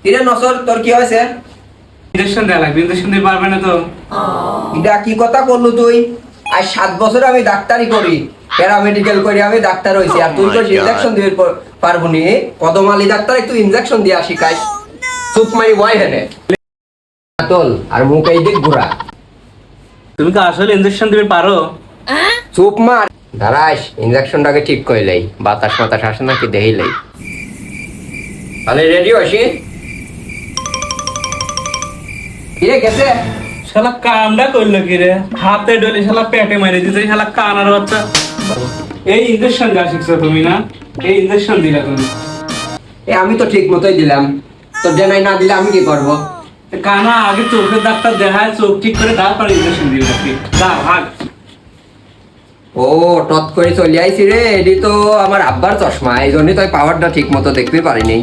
কিরে নসর তোর কি হয়েছে? ইনজেকশন দেয়া লাগবে, ইনজেকশন দিতে পারবে না তো? এটা কি কথা করলু তুই? আজ 7 বছর আমি ডাক্তারি করি, প্যারামেডিক্যাল করি, আমি ডাক্তার হইছি, আর তুই তো ইনজেকশন দিতে পারবো নি? কদম আলী ডাক্তার একটু ইনজেকশন দিয়া শিখাইস। চুপ মারি বয় হেনে তোল আর মুখ এই দিক ঘুরা। তুমি কি আসলে ইনজেকশন দিতে পারো? চুপ মার, দাঁড়াস, ইনজেকশনটাকে ঠিক কইলাই, বাতাস মাতাস আসে নাকি দেখিলাই। তাহলে রেডি হইছি? কিরে গেছে? শালা কামটা করলো কি রে? হাতে ডলে শালা পেটে মেরে দিতে, শালা কানার বাচ্চা। এই ইনজেকশন যা শিখছো তুমি না, এই ইনজেকশন দিলা তুমি। আমি তো ঠিক মতোই দিলাম, তোর জেনাই না দিলে আমি কি করবো? কানা আগে চোখের ডাক্তার দেখায়, চোখ ঠিক করে তারপর ইনজেকশন দিবে নাকি? যা ভাগ। ও টট করে চলে আইছি রে, এটি তো আমার আব্বার চশমা, এই জন্যই তো পাওয়ারটা ঠিক মতো দেখতে পারিনি।